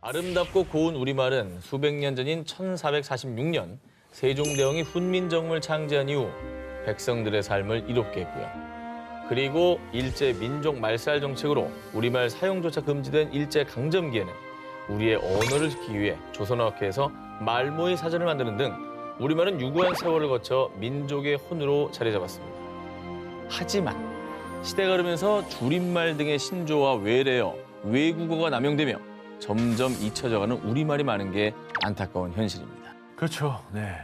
아름답고 고운 우리말은 수백 년 전인 1446년 세종대왕이 훈민정음을 창제한 이후 백성들의 삶을 이롭게 했고요. 그리고 일제 민족 말살 정책으로 우리말 사용조차 금지된 일제 강점기에는 우리의 언어를 지키기 위해 조선어학회에서 말모의 사전을 만드는 등 우리말은 유구한 세월을 거쳐 민족의 혼으로 자리 잡았습니다. 하지만 시대가 흐르면서 줄임말 등의 신조어와 외래어, 외국어가 남용되며 점점 잊혀져가는 우리말이 많은 게 안타까운 현실입니다. 그렇죠. 네.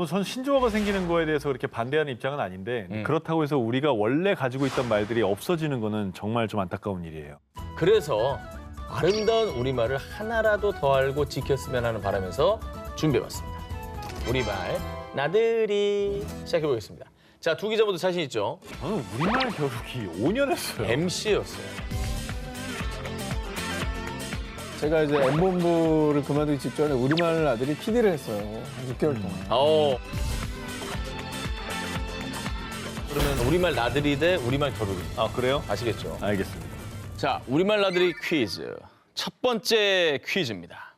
전 신조어가 생기는 거에 대해서 그렇게 반대하는 입장은 아닌데 그렇다고 해서 우리가 원래 가지고 있던 말들이 없어지는 거는 정말 좀 안타까운 일이에요. 그래서 아름다운 우리말을 하나라도 더 알고 지켰으면 하는 바람에서 준비해봤습니다. 우리말 나들이 시작해보겠습니다. 자, 두 기자분도 자신 있죠? 저는 우리말 겨루기 5년 했어요. MC였어요. 제가 이제 M본부를 그만두기 직전에 우리말 아들이 PD를 했어요. 한 6개월 동안. 그러면 우리말 나들이 대 우리말 겨루기. 아, 그래요? 아시겠죠? 알겠습니다. 자, 우리말 나들이 퀴즈. 첫 번째 퀴즈입니다.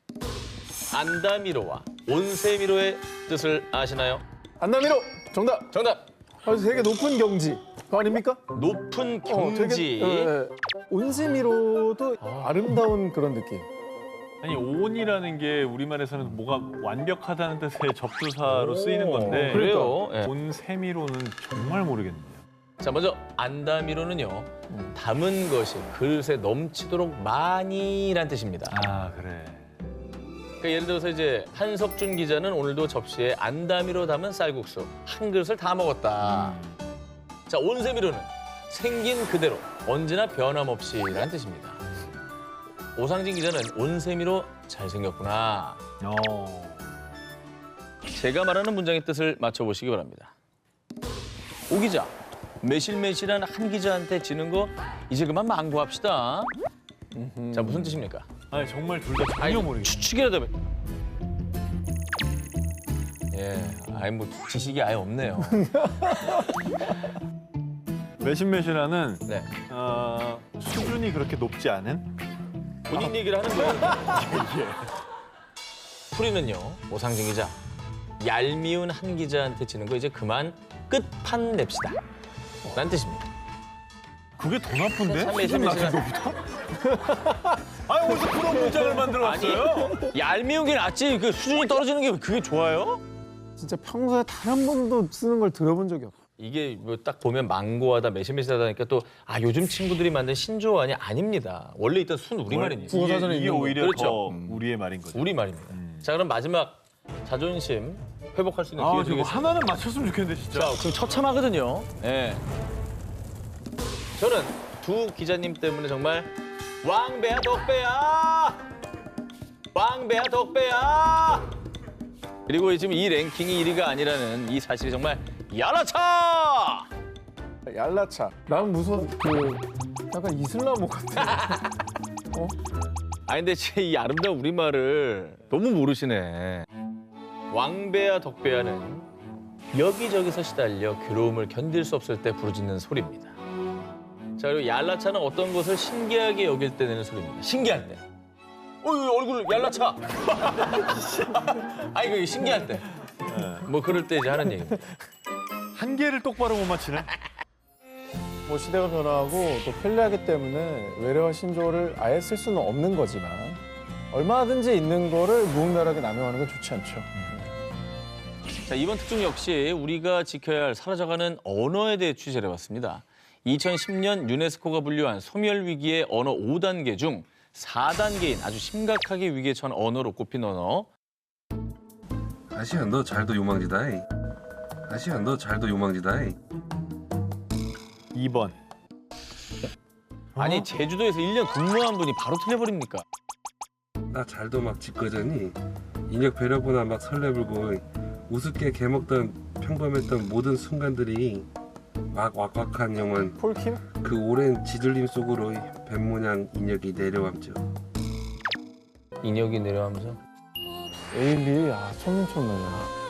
안다미로와 온세미로의 뜻을 아시나요? 안나미로 정답. 정답! 되게 높은 경지. 그거 아닙니까? 높은 경지. 되게, 온세미로도 아름다운 그런 느낌. 아니, 온이라는 게 우리말에서는 뭐가 완벽하다는 뜻의 접두사로 쓰이는 건데 그래요? 예. 온세미로는 정말 모르겠네요. 자, 먼저 안다미로는요. 담은 것이 그릇에 넘치도록 많이란 뜻입니다. 아, 그래. 그러니까 예를 들어서 이제 한석준 기자는 오늘도 접시에 안다미로 담은 쌀국수 한 그릇을 다 먹었다. 자, 온세미로는 생긴 그대로 언제나 변함없이라는 뜻입니다. 오상진 기자는 온세미로 잘생겼구나. 제가 말하는 문장의 뜻을 맞춰보시기 바랍니다. 오 기자, 매실매실한 한 기자한테 지는 거 이제 그만 망고합시다. 자, 무슨 뜻입니까? 아니, 정말 둘 다 전혀 모르겠어요. 추측이라도 예, 아니 뭐 지식이 아예 없네요. 매실매실하는 네, 수준이 그렇게 높지 않은? 본인 얘기를 하는 거예요. 풀이는요, 오상진 기자. 얄미운 한 기자한테 지는 거 이제 그만 끝판 냅시다. 라는 뜻입니다. 그게 더 나쁜데? 참 수준 낮은 매실매실한. 것보다? 아니, 어디서 그런 문장을 만들어왔어요? 얄미운 게 낫지. 그 수준이 떨어지는 게 그게 좋아요? 진짜 평소에 단 한 번도 쓰는 걸 들어본 적이 없어. 이게 뭐 딱 보면 망고하다, 매실매실하다니까 또 요즘 친구들이 만든 신조어가 아닙니다. 원래 있던 순 우리말입니다. 국어사전에 이게 있는 거. 오히려 그렇죠. 더 우리의 말인 거죠. 우리말입니다. 자, 그럼 마지막 자존심 회복할 수 있는 기회 저거 드리겠습니다. 하나는 맞췄으면 좋겠는데, 진짜. 자, 그럼 처참하거든요. 예. 저는 두 기자님 때문에 정말 왕배야 덕배야! 왕배야 덕배야! 그리고 지금 이 랭킹이 1위가 아니라는 이 사실이 정말 야라차! 얄라차. 난 무슨 약간 이슬람어 같아. 아니 근데 이 아름다운 우리말을 너무 모르시네. 왕배야 덕배야는 여기저기서 시달려 괴로움을 견딜 수 없을 때 부르짖는 소리입니다. 자, 그리고 얄라차는 어떤 것을 신기하게 여길 때 내는 소리입니다. 신기할 때. 얼굴 얄라차. 아니 그 신기할 때. 뭐 그럴 때 이제 하는 얘기입니다. 한 개를 똑바로 못 맞히네? 뭐 시대가 변화하고 또 편리하기 때문에 외래어 신조어를 아예 쓸 수는 없는 거지만 얼마든지 있는 거를 무분별하게 남용하는 건 좋지 않죠. 자, 이번 특종 역시 우리가 지켜야 할 사라져가는 언어에 대해 취재를 해봤습니다. 2010년 유네스코가 분류한 소멸위기의 언어 5단계 중 4단계인 아주 심각하게 위기에 처한 언어로 꼽힌 언어. 아시아 너 잘도 요망지다이. 아시아 너 잘도 요망지다이. 2번. 아니 제주도에서 1년 근무한 분이 바로 틀려버립니까? 나 잘도 막 짓거저니 인력 배려보나 막 설레불고 우습게 개먹던 평범했던 모든 순간들이 막 왁왁한 영원 폴킴? 그 오랜 지들림 속으로 뱀 모양 인력이 내려왔죠. 인역이 내려가면서 A&B, 천민천명이야.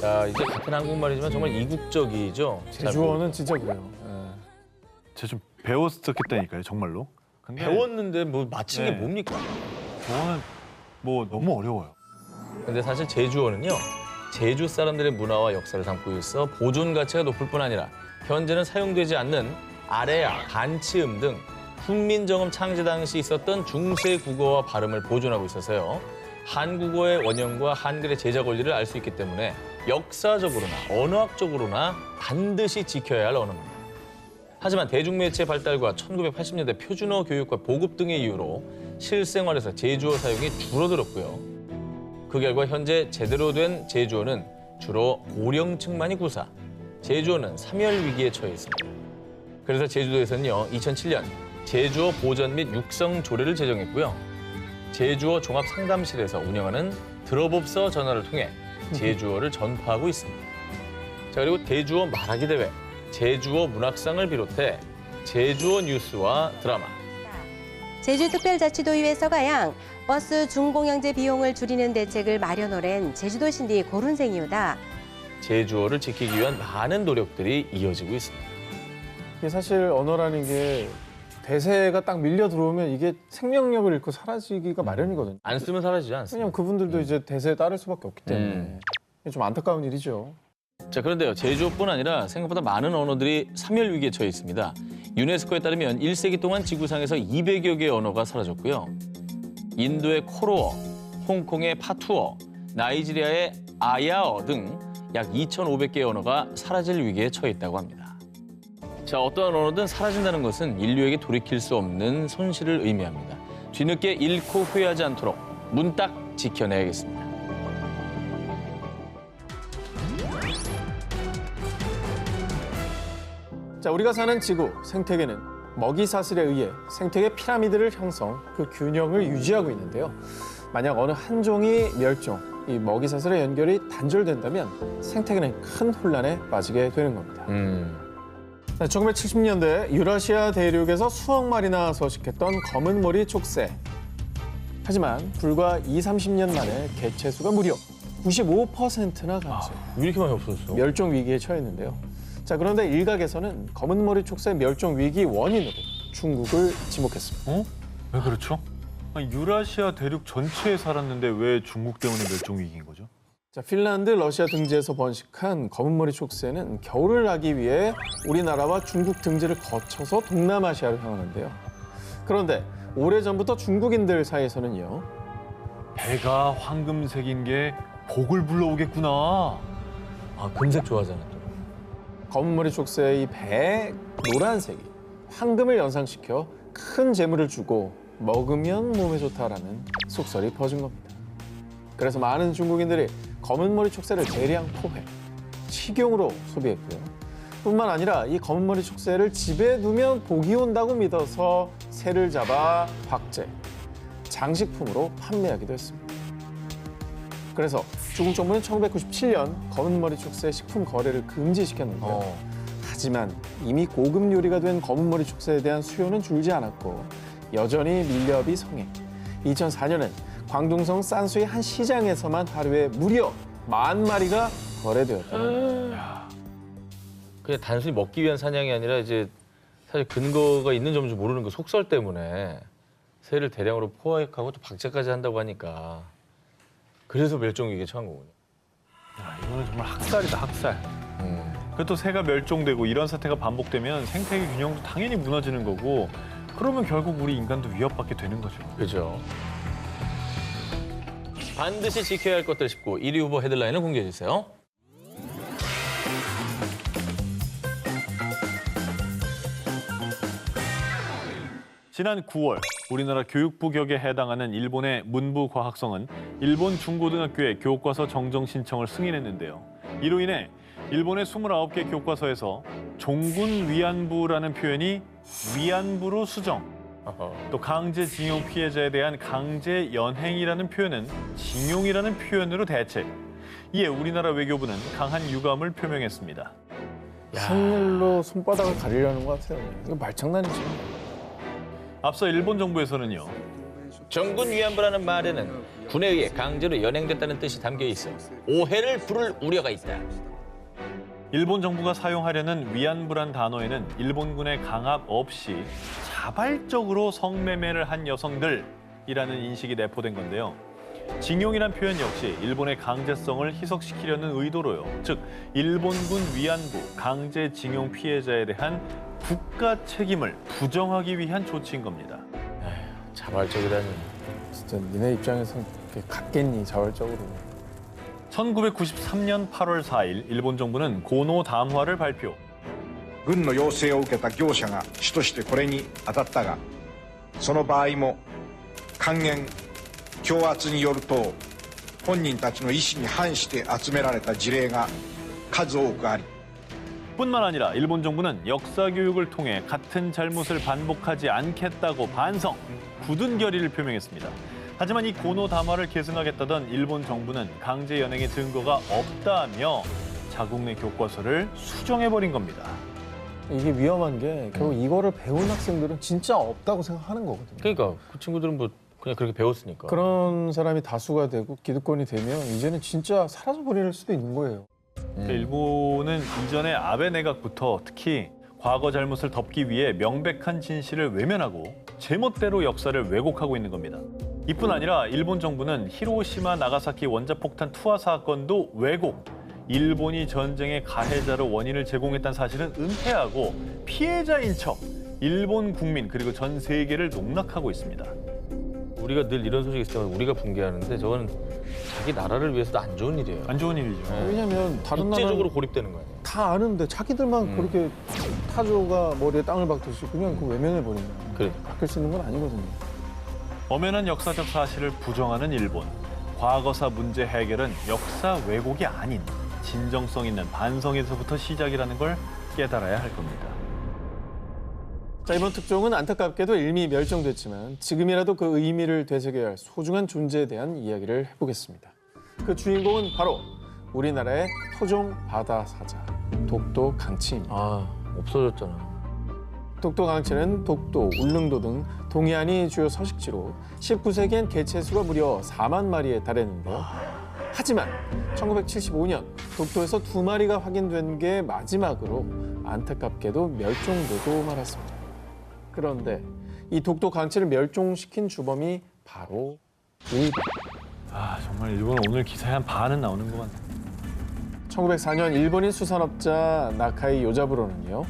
자, 이제 같은 한국말이지만 정말 이국적이죠. 제주어는 진짜 그래요. 제가 좀 배웠었겠다니까요, 정말로. 근데 배웠는데 뭐 맞힌 게 네. 뭡니까? 저는 뭐 너무 어려워요. 근데 사실 제주어는요. 제주 사람들의 문화와 역사를 담고 있어 보존 가치가 높을 뿐 아니라 현재는 사용되지 않는 아래야, 반치음 등 훈민정음 창제 당시 있었던 중세 국어와 발음을 보존하고 있어서요. 한국어의 원형과 한글의 제작 원리를 알 수 있기 때문에 역사적으로나 언어학적으로나 반드시 지켜야 할 언어입니다. 하지만 대중매체 발달과 1980년대 표준어 교육과 보급 등의 이유로 실생활에서 제주어 사용이 줄어들었고요. 그 결과 현재 제대로 된 제주어는 주로 고령층만이 구사, 제주어는 사멸 위기에 처해 있습니다. 그래서 제주도에서는요, 2007년 제주어 보전 및 육성 조례를 제정했고요. 제주어 종합상담실에서 운영하는 들어봅서 전화를 통해 제주어를 전파하고 있습니다. 자, 그리고 제주어 말하기 대회, 제주어 문학상을 비롯해 제주어 뉴스와 드라마, 제주특별자치도의회 서가양 버스 중공영제 비용을 줄이는 대책을 마련하랜 제주도 신디 고른생이오다. 제주어를 지키기 위한 많은 노력들이 이어지고 있습니다. 이게 사실 언어라는 게 대세가 딱 밀려 들어오면 이게 생명력을 잃고 사라지기가 마련이거든요. 안 쓰면 사라지지 않습니다. 왜냐면 그분들도 이제 대세에 따를 수밖에 없기 때문에 음. 이게 좀 안타까운 일이죠. 자, 그런데요, 제주어뿐 아니라 생각보다 많은 언어들이 사멸 위기에 처해 있습니다. 유네스코에 따르면 1세기 동안 지구상에서 200여 개의 언어가 사라졌고요. 인도의 코로어, 홍콩의 파투어, 나이지리아의 아야어 등 약 2,500개의 언어가 사라질 위기에 처해 있다고 합니다. 자, 어떠한 언어든 사라진다는 것은 인류에게 돌이킬 수 없는 손실을 의미합니다. 뒤늦게 잃고 후회하지 않도록 문딱 지켜내야겠습니다. 자, 우리가 사는 지구, 생태계는 먹이 사슬에 의해 생태계 피라미드를 형성, 그 균형을 유지하고 있는데요. 만약 어느 한 종이 멸종, 이 먹이 사슬의 연결이 단절된다면 생태계는 큰 혼란에 빠지게 되는 겁니다. 1970년대 유라시아 대륙에서 수억 마리나 서식했던 검은 머리 촉새. 하지만 불과 30년 만에 개체수가 무려 95%나 감소. 왜 이렇게 많이 없어졌어? 멸종 위기에 처했는데요. 자, 그런데 일각에서는 검은 머리 촉새 멸종 위기 원인으로 중국을 지목했습니다. 왜 그렇죠? 아니, 유라시아 대륙 전체에 살았는데 왜 중국 때문에 멸종 위기인 거죠? 자, 핀란드, 러시아 등지에서 번식한 검은 머리 촉새는 겨울을 나기 위해 우리나라와 중국 등지를 거쳐서 동남아시아로 향하는데요. 그런데 오래전부터 중국인들 사이에서는요. 배가 황금색인 게 복을 불러오겠구나. 아, 금색 좋아하잖아, 또. 검은 머리 촉새의 이 배에 노란색이 황금을 연상시켜 큰 재물을 주고 먹으면 몸에 좋다라는 속설이 퍼진 겁니다. 그래서 많은 중국인들이 검은 머리 촉새를 대량 포획, 식용으로 소비했고요. 뿐만 아니라 이 검은 머리 촉새를 집에 두면 복이 온다고 믿어서 새를 잡아 박제, 장식품으로 판매하기도 했습니다. 그래서 중국 정부는 1997년 검은 머리 촉새 식품 거래를 금지시켰는데요. 하지만 이미 고급 요리가 된 검은 머리 촉새에 대한 수요는 줄지 않았고 여전히 밀렵이 성행. 2004년엔 광둥성 산수의 한 시장에서만 하루에 무려 10,000마리가 거래되었다는 겁니다. 그냥 단순히 먹기 위한 사냥이 아니라 이제 사실 근거가 있는 점인지 모르는 그 속설 때문에 새를 대량으로 포획하고 또 박제까지 한다고 하니까 그래서 멸종 위기에 처한 거군요. 야, 이거는 정말 학살이다, 학살. 그것도 새가 멸종되고 이런 사태가 반복되면 생태계 균형도 당연히 무너지는 거고 그러면 결국 우리 인간도 위협받게 되는 거죠. 그죠. 반드시 지켜야 할 것들 19 1위 후보 헤드라인을 공개해 주세요. 지난 9월 우리나라 교육부 격에 해당하는 일본의 문부과학성은 일본 중고등학교에 교과서 정정 신청을 승인했는데요. 이로 인해 일본의 29개 교과서에서 종군 위안부라는 표현이 위안부로 수정, 또 강제징용 피해자에 대한 강제연행이라는 표현은 징용이라는 표현으로 대체. 이에 우리나라 외교부는 강한 유감을 표명했습니다. 한일로 손바닥을 가리려는 것 같아요. 이거 말장난이죠. 앞서 일본 정부에서는요. 정군 위안부라는 말에는 군에 의해 강제로 연행됐다는 뜻이 담겨 있어 오해를 부를 우려가 있다. 일본 정부가 사용하려는 위안부란 단어에는 일본군의 강압 없이 자발적으로 성매매를 한 여성들이라는 인식이 내포된 건데요. 징용이란 표현 역시 일본의 강제성을 희석시키려는 의도로요. 즉, 일본군 위안부, 강제징용 피해자에 대한 국가 책임을 부정하기 위한 조치인 겁니다. 자발적이라니. 진짜 니네 입장에서는 그렇게 같겠니 자발적으로. 1993년 8월 4일 일본 정부는 고노 담화를 발표. 軍の要請を受けた業者が主としてこれに当たったがその場合も還元強圧によると本人たちの意思に反して集められた事例が数多くあり 뿐만 아니라 일본 정부는 역사 교육을 통해 같은 잘못을 반복하지 않겠다고 반성, 굳은 결의를 표명했습니다. 하지만 이 고노 담화를 계승하겠다던 일본 정부는 강제 연행의 증거가 없다며 자국 내 교과서를 수정해버린 겁니다. 이게 위험한 게 결국 이거를 배운 학생들은 진짜 없다고 생각하는 거거든요. 그러니까 그 친구들은 뭐 그냥 그렇게 배웠으니까. 그런 사람이 다수가 되고 기득권이 되면 이제는 진짜 사라져버릴 수도 있는 거예요. 일본은 이전에 아베 내각부터 특히 과거 잘못을 덮기 위해 명백한 진실을 외면하고 제멋대로 역사를 왜곡하고 있는 겁니다. 이뿐 아니라 일본 정부는 히로시마 나가사키 원자폭탄 투하 사건도 왜곡, 일본이 전쟁의 가해자로 원인을 제공했다는 사실은 은폐하고 피해자인 척 일본 국민 그리고 전 세계를 농락하고 있습니다. 우리가 늘 이런 소식이 있을 때마다 우리가 붕괴하는데 저건 자기 나라를 위해서도 안 좋은 일이에요. 안 좋은 일이죠. 왜냐면 다른 국제적으로 나라는 고립되는 거예요. 다 아는데 자기들만 그렇게 타조가 머리에 땅을 박듯이 그냥 그 외면해버리면 그러니까. 바뀔 수 있는 건 아니거든요. 엄연한 역사적 사실을 부정하는 일본. 과거사 문제 해결은 역사 왜곡이 아닌 진정성 있는 반성에서부터 시작이라는 걸 깨달아야 할 겁니다. 자, 이번 특종은 안타깝게도 일미 멸종됐지만 지금이라도 그 의미를 되새겨야 할 소중한 존재에 대한 이야기를 해보겠습니다. 그 주인공은 바로 우리나라의 토종 바다 사자 독도 강치입니다. 아, 없어졌잖아. 독도 강치는 독도, 울릉도 등 동해안이 주요 서식지로 19세기엔 개체수가 무려 4만 마리에 달했는데요. 하지만 1975년 독도에서 2마리가 확인된 게 마지막으로 안타깝게도 멸종되고 말았습니다. 그런데 이 독도 강치를 멸종시킨 주범이 바로 일본. 아 정말 일본은 오늘 기사에 한 반은 나오는 것 같네요. 1904년 일본인 수산업자 나카이 요자부로는요.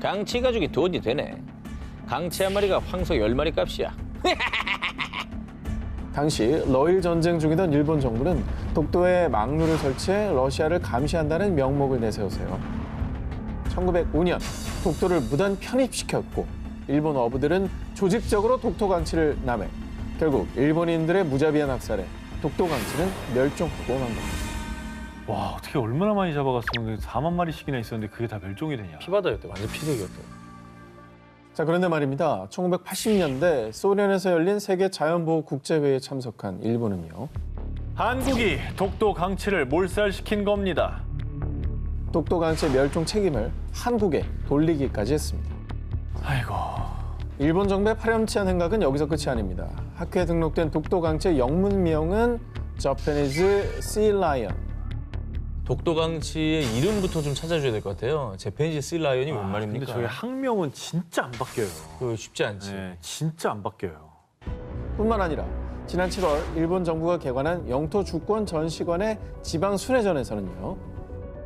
강치 가죽이 돈이 되네. 강치 한 마리가 황소 10마리 값이야. 당시 러일 전쟁 중이던 일본 정부는 독도에 막루를 설치해 러시아를 감시한다는 명목을 내세우세요. 1905년 독도를 무단 편입시켰고 일본 어부들은 조직적으로 독도 강치를 남해 결국 일본인들의 무자비한 학살에 독도 강치는 멸종하고 만 겁니다. 와 어떻게 얼마나 많이 잡아갔으면 4만 마리씩이나 있었는데 그게 다 멸종이 되냐. 피바다였대. 완전 피색이었대. 자, 그런데 말입니다. 1980년대 소련에서 열린 세계 자연보호 국제회의에 참석한 일본은요. 한국이 독도 강치를 몰살시킨 겁니다. 독도 강치의 멸종 책임을 한국에 돌리기까지 했습니다. 아이고. 일본 정부의 파렴치한 행각은 여기서 끝이 아닙니다. 학회에 등록된 독도 강치의 영문명은 Japanese Sea Lion. 독도 강치의 이름부터 좀 찾아줘야 될 것 같아요. 제페니즈 씨라이언이 뭔 말입니까? 근데 저희 학명은 진짜 안 바뀌어요. 그거 쉽지 않지. 네, 진짜 안 바뀌어요. 뿐만 아니라 지난 7월 일본 정부가 개관한 영토 주권 전시관의 지방 순회전에서는요.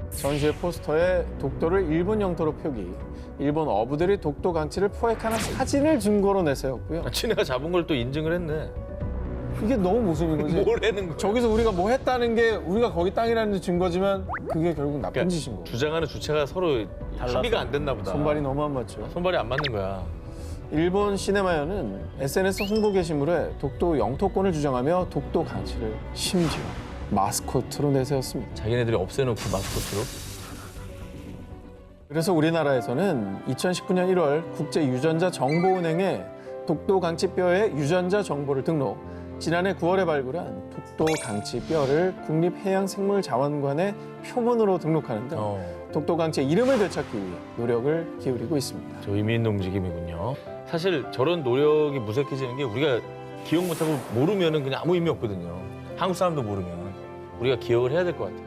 전시회 포스터에 독도를 일본 영토로 표기, 일본 어부들이 독도 강치를 포획하는 사진을 증거로 내세웠고요. 친애가 잡은 걸 또 인증을 했네. 이게 너무 모순인 거지. 뭐라는 거야? 저기서 우리가 뭐 했다는 게 우리가 거기 땅이라는 증거지만 그게 결국 나쁜 그러니까 짓인 거고. 주장하는 주체가 서로 합의가 안 됐나 보다. 손발이 너무 안 맞죠. 손발이 안 맞는 거야. 일본 시네마연은 SNS 홍보 게시물에 독도 영토권을 주장하며 독도 강치를 심지어 마스코트로 내세웠습니다. 자기네들이 없애놓고 마스코트로. 그래서 우리나라에서는 2019년 1월 국제유전자정보은행에 독도 강치뼈의 유전자 정보를 등록, 지난해 9월에 발굴한 독도 강치뼈를 국립해양생물자원관에 표본으로 등록하는 등 독도 강치의 이름을 되찾기 위해 노력을 기울이고 있습니다. 저 의미 있는 움직임이군요. 사실 저런 노력이 무색해지는 게 우리가 기억 못하고 모르면은 그냥 아무 의미 없거든요. 한국 사람도 모르면 우리가 기억을 해야 될 것 같아요.